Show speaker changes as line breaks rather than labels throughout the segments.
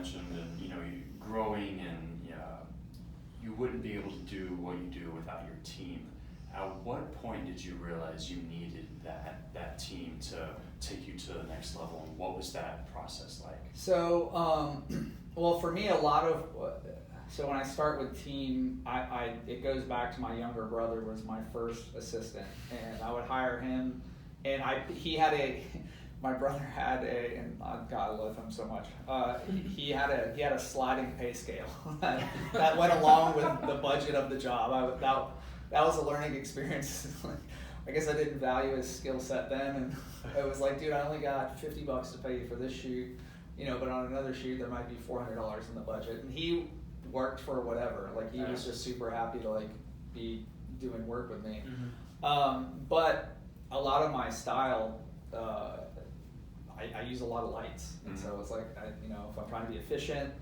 mentioned, and you growing, and you wouldn't be able to do what you do without your team. At what point did you realize you needed that team to take you to the next level, and what was that process like?
So, well, for me, so when I start with team, it goes back to my younger brother was my first assistant, and I would hire him, and my brother had and God, I love him so much. He had a sliding pay scale that went along with the budget of the job. That was a learning experience. I guess I didn't value his skill set then, and it was like, dude, I only got $50 to pay you for this shoot, but on another shoot there might be $400 in the budget, and he worked for whatever. Like he was just super happy to be doing work with me. But a lot of my style, I use a lot of lights, and so it's like if I'm trying to be efficient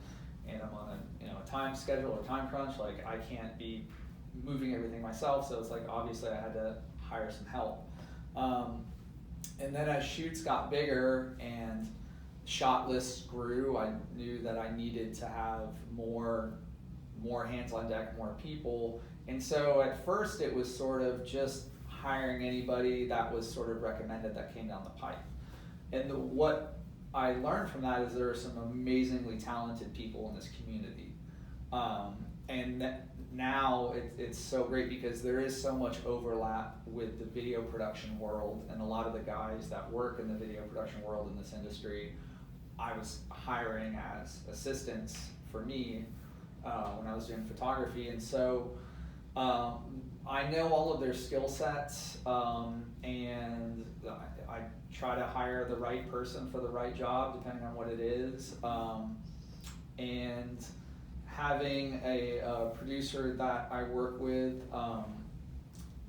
and I'm on a time schedule or time crunch, like I can't be moving everything myself, so it's like obviously I had to hire some help. And then as shoots got bigger and shot lists grew, I knew that I needed to have more hands on deck, more people. And so at first it was sort of just hiring anybody that was sort of recommended that came down the pipe. And what I learned from that is there are some amazingly talented people in this community. Now it's so great because there is so much overlap with the video production world, and a lot of the guys that work in the video production world in this industry, I was hiring as assistants for me when I was doing photography. And so I know all of their skill sets, and I try to hire the right person for the right job depending on what it is. And having a producer that I work with,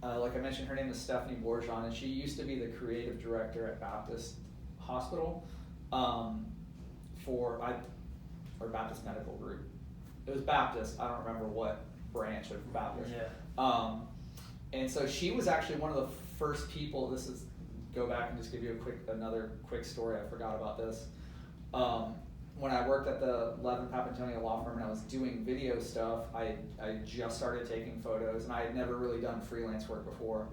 like I mentioned, her name is Stephanie Bourgeon, and she used to be the creative director at Baptist Hospital or Baptist Medical Group. It was Baptist, I don't remember what branch of Baptist.
Yeah.
And so she was actually one of the first people, go back and just give you another quick story, I forgot about this. When I worked at the Levin Papantonia law firm and I was doing video stuff, I just started taking photos, and I had never really done freelance work before.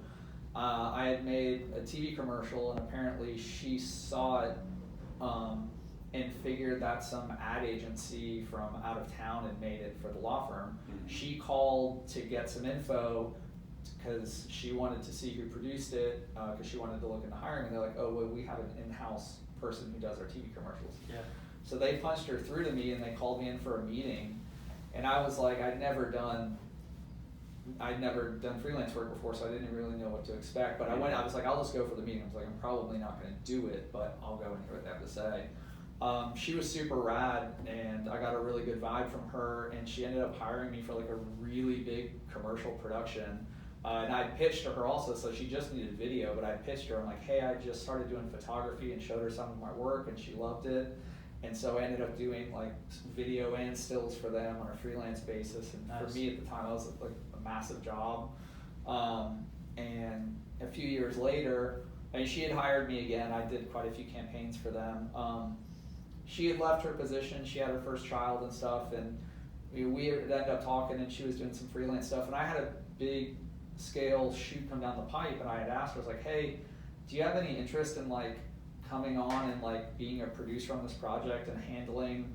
I had made a TV commercial, and apparently she saw it and figured that some ad agency from out of town had made it for the law firm. Mm-hmm. She called to get some info because she wanted to see who produced it, because she wanted to look into hiring, and they're like, oh, well, we have an in-house person who does our TV commercials.
Yeah.
So they punched her through to me, and they called me in for a meeting, and I was like, I'd never done freelance work before, so I didn't really know what to expect. But I was like, I'll just go for the meeting. I was like, I'm probably not going to do it, but I'll go and hear what they have to say. She was super rad, and I got a really good vibe from her, and she ended up hiring me for like a really big commercial production. And I pitched to her also, so she just needed video, but I pitched her. I'm like, hey, I just started doing photography, and showed her some of my work, and she loved it. And so I ended up doing like video and stills for them on a freelance basis. And nice. For me at the time, that was like a massive job. And a few years later, she had hired me again. I did quite a few campaigns for them. She had left her position. She had her first child and stuff. And we ended up talking, and she was doing some freelance stuff. And I had a big scale shoot come down the pipe, and I had asked her, I was like, hey, do you have any interest in like coming on and like being a producer on this project and handling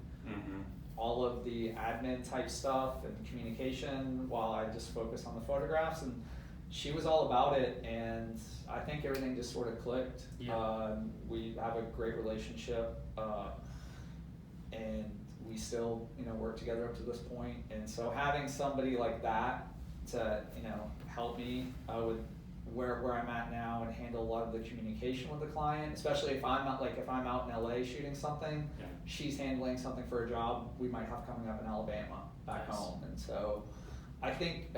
all of the admin type stuff and communication while I just focus on the photographs? And she was all about it, and I think everything just sort of clicked. Yeah. We have a great relationship, and we still work together up to this point. And so having somebody like that to help me with where I'm at now and handle a lot of the communication with the client, especially if I'm out in LA shooting something, yeah. She's handling something for a job we might have coming up in Alabama back nice. Home. And so I think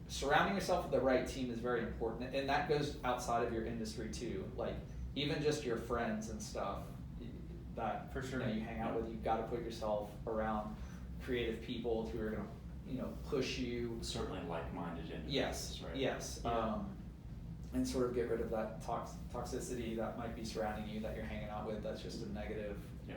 surrounding yourself with the right team is very important, and that goes outside of your industry too. Like even just your friends and stuff that for sure you hang out with, you've got to put yourself around creative people who are going to push you.
Certainly like-minded individuals.
Yes, right? Yes. Yeah. And sort of get rid of that toxicity that might be surrounding you that you're hanging out with that's just a negative